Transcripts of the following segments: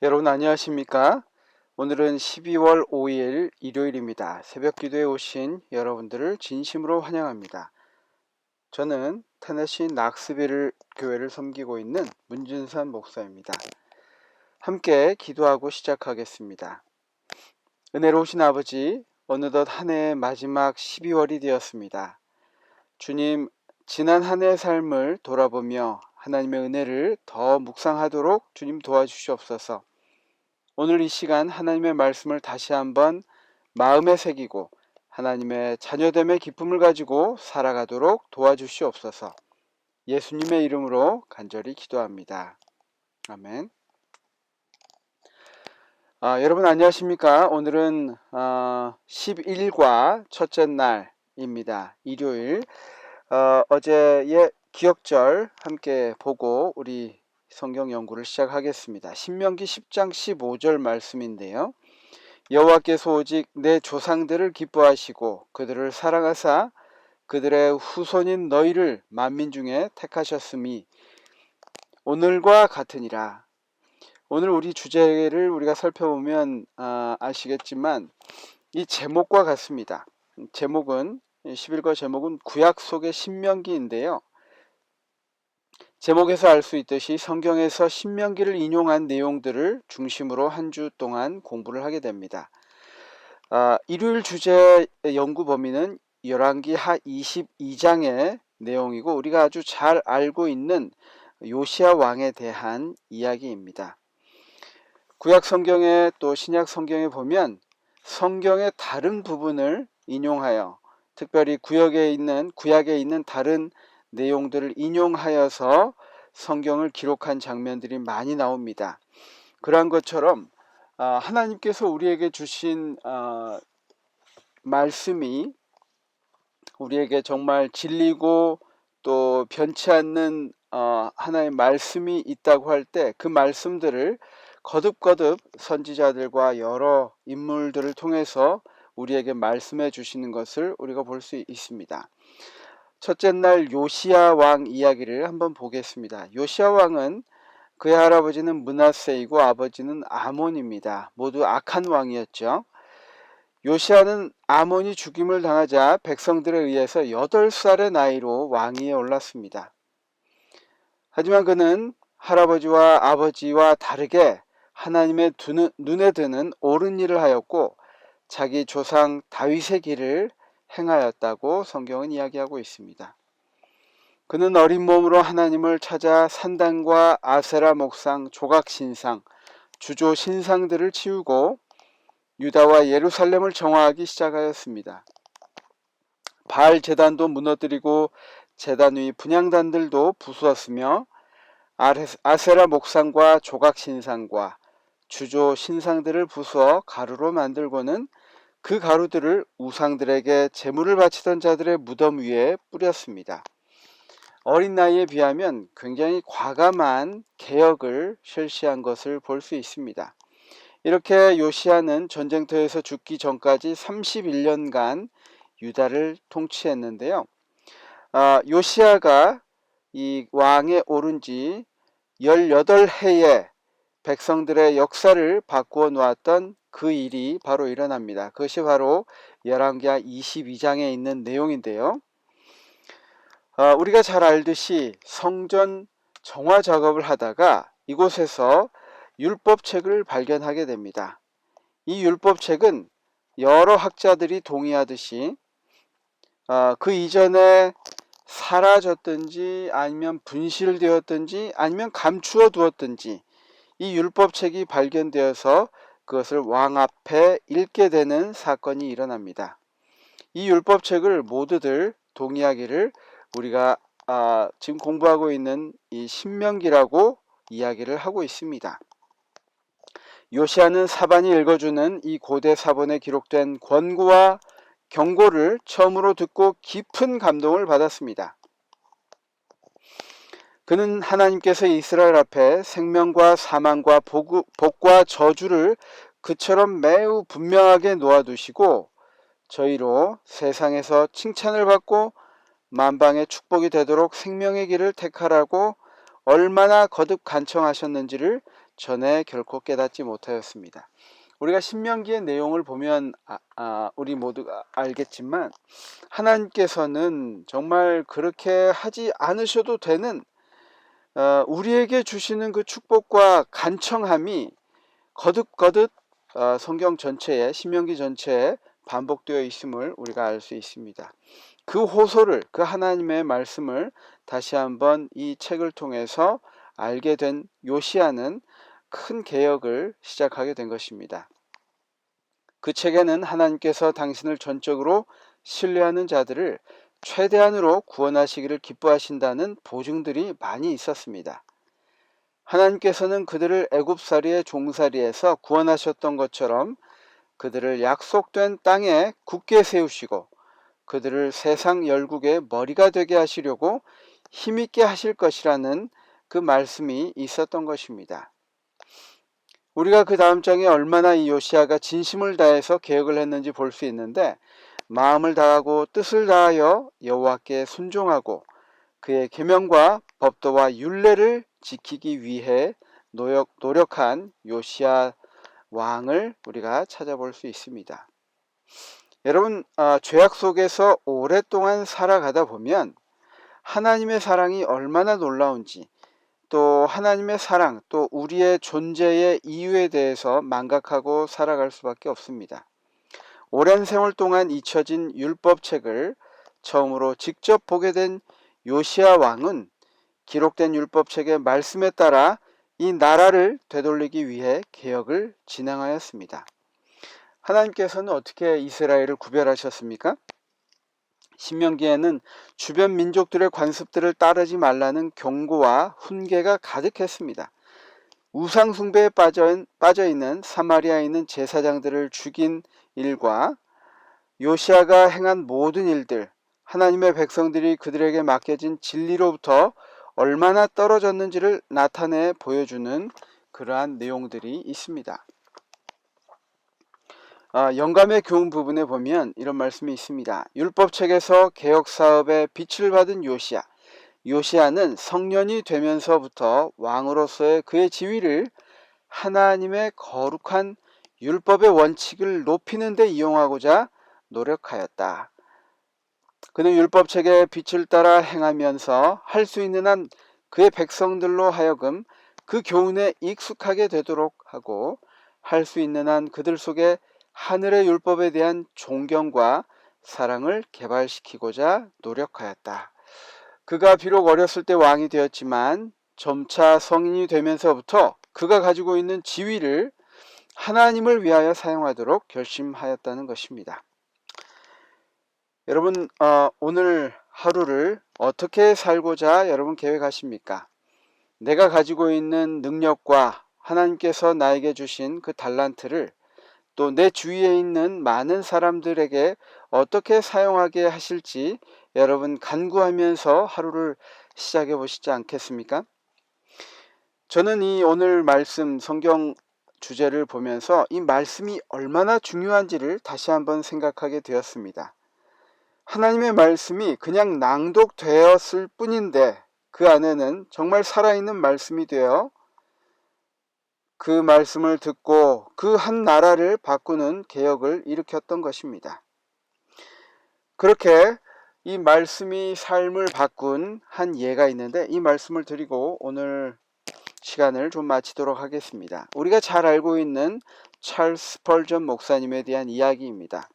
여러분 안녕하십니까? 오늘은 12월 5일 일요일입니다. 새벽 기도에 오신 여러분들을 진심으로 환영합니다. 저는 테네시 낙스빌 교회를 섬기고 있는 문준산 목사입니다. 함께 기도하고 시작하겠습니다. 은혜로우신 아버지, 어느덧 한 해의 마지막 12월이 되었습니다. 주님, 지난 한 해의 삶을 돌아보며 하나님의 은혜를 더 묵상하도록 주님 도와주시옵소서. 오늘 이 시간 하나님의 말씀을 다시 한번 마음에 새기고 하나님의 자녀됨의 기쁨을 가지고 살아가도록 도와주시옵소서. 예수님의 이름으로 간절히 기도합니다. 아멘. 여러분 안녕하십니까? 오늘은 11과 첫째 날입니다. 일요일. 어제의 기억절 함께 보고 우리 성경 연구를 시작하겠습니다. 신명기 10장 15절 말씀인데요. 여호와께서 오직 내 조상들을 기뻐하시고 그들을 사랑하사 그들의 후손인 너희를 만민 중에 택하셨음이 오늘과 같으니라. 오늘 우리 주제를 우리가 살펴보면 아시겠지만 이 제목과 같습니다. 제목은 11과 제목은 구약 속의 신명기인데요. 제목에서 알 수 있듯이 성경에서 신명기를 인용한 내용들을 중심으로 한 주 동안 공부를 하게 됩니다. 일요일 주제 연구 범위는 열왕기 하 22장의 내용이고 우리가 아주 잘 알고 있는 요시야 왕에 대한 이야기입니다. 구약 성경에 또 신약 성경에 보면 성경의 다른 부분을 인용하여 특별히 구약에 있는 다른 내용들을 인용하여서 성경을 기록한 장면들이 많이 나옵니다. 그러한 것처럼 하나님께서 우리에게 주신 말씀이 우리에게 정말 진리고 또 변치 않는 하나의 말씀이 있다고 할 때 그 말씀들을 거듭거듭 선지자들과 여러 인물들을 통해서 우리에게 말씀해 주시는 것을 우리가 볼 수 있습니다. 첫째 날 요시야 왕 이야기를 한번 보겠습니다. 요시야 왕은 그의 할아버지는 므낫세이고 아버지는 아몬입니다. 모두 악한 왕이었죠. 요시야는 아몬이 죽임을 당하자 백성들에 의해서 8살의 나이로 왕위에 올랐습니다. 하지만 그는 할아버지와 아버지와 다르게 하나님의 눈에 드는 옳은 일을 하였고 자기 조상 다윗의 길을 행하였다고 성경은 이야기하고 있습니다. 그는 어린 몸으로 하나님을 찾아 산당과 아세라 목상, 조각 신상, 주조 신상들을 치우고 유다와 예루살렘을 정화하기 시작하였습니다. 바알 제단도 무너뜨리고 제단 위 분향단들도 부수었으며 아세라 목상과 조각 신상과 주조 신상들을 부수어 가루로 만들고는 그 가루들을 우상들에게 제물을 바치던 자들의 무덤 위에 뿌렸습니다. 어린 나이에 비하면 굉장히 과감한 개혁을 실시한 것을 볼 수 있습니다. 이렇게 요시야는 전쟁터에서 죽기 전까지 31년간 유다를 통치했는데요. 요시야가 이 왕에 오른 지 18해에 백성들의 역사를 바꾸어 놓았던 그 일이 바로 일어납니다. 그것이 바로 열왕기하 22장에 있는 내용인데요. 우리가 잘 알듯이 성전 정화 작업을 하다가 이곳에서 율법책을 발견하게 됩니다. 이 율법책은 여러 학자들이 동의하듯이 그 이전에 사라졌든지 아니면 분실되었든지 아니면 감추어 두었든지 이 율법책이 발견되어서 그것을 왕 앞에 읽게 되는 사건이 일어납니다. 이 율법책을 모두들 동의하기를 우리가 지금 공부하고 있는 이 신명기라고 이야기를 하고 있습니다. 요시야는 사반이 읽어주는 이 고대 사본에 기록된 권고와 경고를 처음으로 듣고 깊은 감동을 받았습니다. 그는 하나님께서 이스라엘 앞에 생명과 사망과 복과 저주를 그처럼 매우 분명하게 놓아두시고 저희로 세상에서 칭찬을 받고 만방의 축복이 되도록 생명의 길을 택하라고 얼마나 거듭 간청하셨는지를 전에 결코 깨닫지 못하였습니다. 우리가 신명기의 내용을 보면 우리 모두가 알겠지만 하나님께서는 정말 그렇게 하지 않으셔도 되는 우리에게 주시는 그 축복과 간청함이 거듭거듭 성경 전체에, 신명기 전체에 반복되어 있음을 우리가 알 수 있습니다. 그 호소를, 그 하나님의 말씀을 다시 한번 이 책을 통해서 알게 된 요시야는 큰 개혁을 시작하게 된 것입니다. 그 책에는 하나님께서 당신을 전적으로 신뢰하는 자들을 최대한으로 구원하시기를 기뻐하신다는 보증들이 많이 있었습니다. 하나님께서는 그들을 애굽살이의 종살이에서 구원하셨던 것처럼 그들을 약속된 땅에 굳게 세우시고 그들을 세상 열국의 머리가 되게 하시려고 힘있게 하실 것이라는 그 말씀이 있었던 것입니다. 우리가 그 다음 장에 얼마나 이 요시야가 진심을 다해서 개혁을 했는지 볼 수 있는데, 마음을 다하고 뜻을 다하여 여호와께 순종하고 그의 계명과 법도와 율례를 지키기 위해 노력한 요시야 왕을 우리가 찾아볼 수 있습니다. 여러분, 죄악 속에서 오랫동안 살아가다 보면 하나님의 사랑이 얼마나 놀라운지, 또 하나님의 사랑, 또 우리의 존재의 이유에 대해서 망각하고 살아갈 수밖에 없습니다. 오랜 세월 동안 잊혀진 율법책을 처음으로 직접 보게 된 요시야 왕은 기록된 율법책의 말씀에 따라 이 나라를 되돌리기 위해 개혁을 진행하였습니다. 하나님께서는 어떻게 이스라엘을 구별하셨습니까? 신명기에는 주변 민족들의 관습들을 따르지 말라는 경고와 훈계가 가득했습니다. 우상 숭배에 빠져있는 사마리아에 있는 제사장들을 죽인 일과 요시야가 행한 모든 일들, 하나님의 백성들이 그들에게 맡겨진 진리로부터 얼마나 떨어졌는지를 나타내 보여주는 그러한 내용들이 있습니다. 영감의 교훈 부분에 보면 이런 말씀이 있습니다. 율법책에서 개혁사업에 빛을 받은 요시야는 성년이 되면서부터 왕으로서의 그의 지위를 하나님의 거룩한 율법의 원칙을 높이는 데 이용하고자 노력하였다. 그는 율법책의 빛을 따라 행하면서 할 수 있는 한 그의 백성들로 하여금 그 교훈에 익숙하게 되도록 하고 할 수 있는 한 그들 속에 하늘의 율법에 대한 존경과 사랑을 개발시키고자 노력하였다. 그가 비록 어렸을 때 왕이 되었지만 점차 성인이 되면서부터 그가 가지고 있는 지위를 하나님을 위하여 사용하도록 결심하였다는 것입니다. 여러분, 오늘 하루를 어떻게 살고자 여러분 계획하십니까? 내가 가지고 있는 능력과 하나님께서 나에게 주신 그 달란트를 또 내 주위에 있는 많은 사람들에게 어떻게 사용하게 하실지 여러분 간구하면서 하루를 시작해 보시지 않겠습니까? 저는 이 오늘 말씀 성경 주제를 보면서 이 말씀이 얼마나 중요한지를 다시 한번 생각하게 되었습니다. 하나님의 말씀이 그냥 낭독되었을 뿐인데 그 안에는 정말 살아있는 말씀이 되어 그 말씀을 듣고 그 한 나라를 바꾸는 개혁을 일으켰던 것입니다. 그렇게 이 말씀이 삶을 바꾼 한 예가 있는데 이 말씀을 드리고 오늘 시간을 좀 마치도록 하겠습니다. 우리가 잘 알고 있는 찰스 스펄전 목사님에 대한 이야기입니다.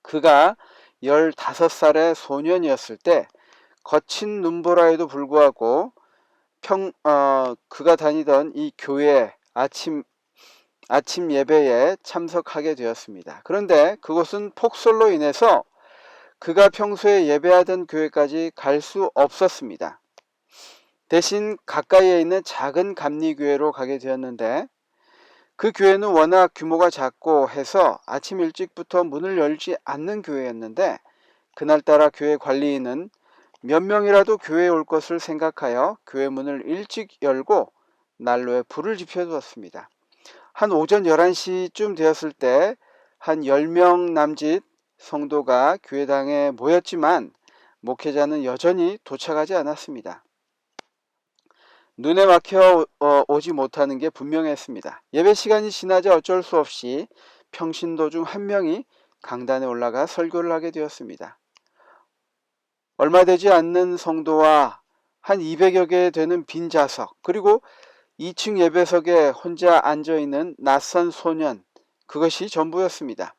그가 15살의 소년이었을 때 거친 눈보라에도 불구하고 그가 다니던 이 교회 아침 예배에 참석하게 되었습니다. 그런데 그곳은 폭설로 인해서 그가 평소에 예배하던 교회까지 갈 수 없었습니다. 대신 가까이에 있는 작은 감리교회로 가게 되었는데 그 교회는 워낙 규모가 작고 해서 아침 일찍부터 문을 열지 않는 교회였는데 그날따라 교회 관리인은 몇 명이라도 교회에 올 것을 생각하여 교회 문을 일찍 열고 난로에 불을 지펴두었습니다. 한 오전 11시쯤 되었을 때 한 10명 남짓 성도가 교회당에 모였지만 목회자는 여전히 도착하지 않았습니다. 눈에 막혀 오지 못하는 게 분명했습니다. 예배 시간이 지나자 어쩔 수 없이 평신도 중 한 명이 강단에 올라가 설교를 하게 되었습니다. 얼마 되지 않는 성도와 한 200여 개 되는 빈 좌석, 그리고 2층 예배석에 혼자 앉아있는 낯선 소년, 그것이 전부였습니다.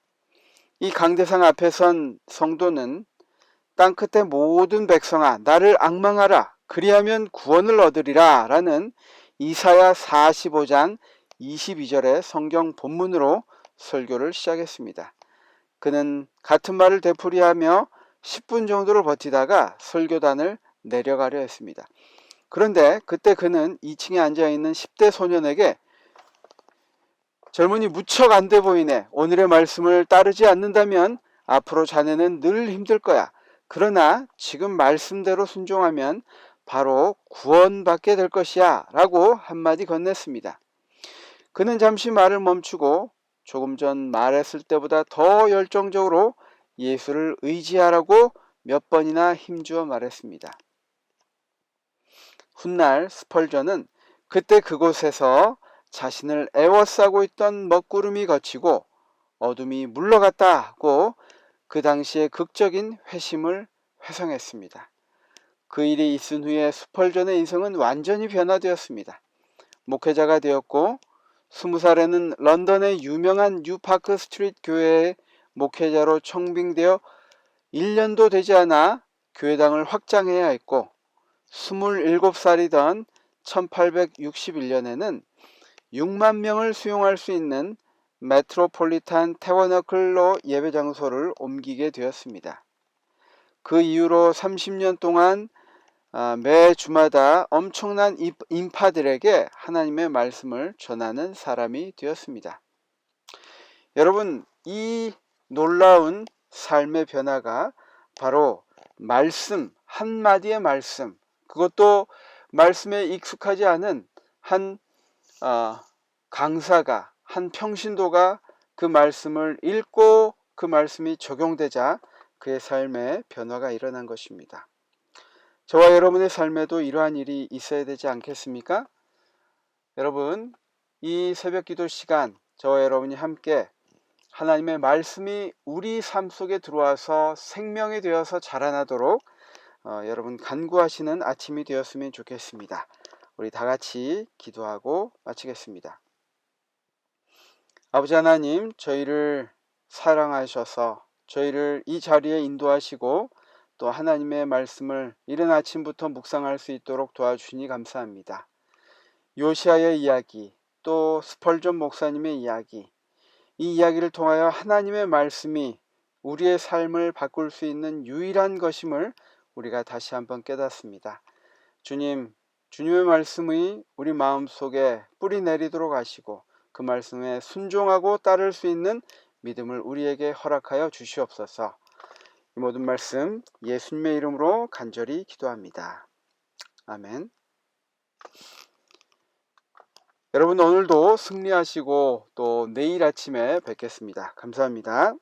이 강대상 앞에 선 성도는 땅끝의 모든 백성아 나를 앙망하라 그리하면 구원을 얻으리라 라는 이사야 45장 22절의 성경 본문으로 설교를 시작했습니다. 그는 같은 말을 되풀이하며 10분 정도를 버티다가 설교단을 내려가려 했습니다. 그런데 그때 그는 2층에 앉아있는 10대 소년에게 젊은이 무척 안 돼 보이네. 오늘의 말씀을 따르지 않는다면 앞으로 자네는 늘 힘들 거야. 그러나 지금 말씀대로 순종하면 바로 구원받게 될 것이야 라고 한마디 건넸습니다. 그는 잠시 말을 멈추고 조금 전 말했을 때보다 더 열정적으로 예수를 의지하라고 몇 번이나 힘주어 말했습니다. 훗날 스펄전은 그때 그곳에서 자신을 애워싸고 있던 먹구름이 걷히고 어둠이 물러갔다고 그 당시에 극적인 회심을 회상했습니다. 그 일이 있은 후에 스펄전의 인생은 완전히 변화되었습니다. 목회자가 되었고 20살에는 런던의 유명한 뉴파크 스트리트 교회의 목회자로 청빙되어 1년도 되지 않아 교회당을 확장해야 했고 27살이던 1861년에는 6만 명을 수용할 수 있는 메트로폴리탄 태버너클로 예배 장소를 옮기게 되었습니다. 그 이후로 30년 동안 매 주마다 엄청난 인파들에게 하나님의 말씀을 전하는 사람이 되었습니다. 여러분, 이 놀라운 삶의 변화가 바로 말씀, 한마디의 말씀, 그것도 말씀에 익숙하지 않은 한 강사가, 한 평신도가 그 말씀을 읽고 그 말씀이 적용되자 그의 삶에 변화가 일어난 것입니다. 저와 여러분의 삶에도 이러한 일이 있어야 되지 않겠습니까? 여러분, 이 새벽기도 시간 저와 여러분이 함께 하나님의 말씀이 우리 삶 속에 들어와서 생명이 되어서 자라나도록 여러분 간구하시는 아침이 되었으면 좋겠습니다. 우리 다 같이 기도하고 마치겠습니다. 아버지 하나님, 저희를 사랑하셔서 저희를 이 자리에 인도하시고 또 하나님의 말씀을 이른 아침부터 묵상할 수 있도록 도와주시니 감사합니다. 요시아의 이야기, 또 스펄전 목사님의 이야기, 이 이야기를 통하여 하나님의 말씀이 우리의 삶을 바꿀 수 있는 유일한 것임을 우리가 다시 한번 깨닫습니다. 주님, 주님의 말씀이 우리 마음속에 뿌리 내리도록 하시고 그 말씀에 순종하고 따를 수 있는 믿음을 우리에게 허락하여 주시옵소서. 이 모든 말씀 예수님의 이름으로 간절히 기도합니다. 아멘. 여러분 오늘도 승리하시고 또 내일 아침에 뵙겠습니다. 감사합니다.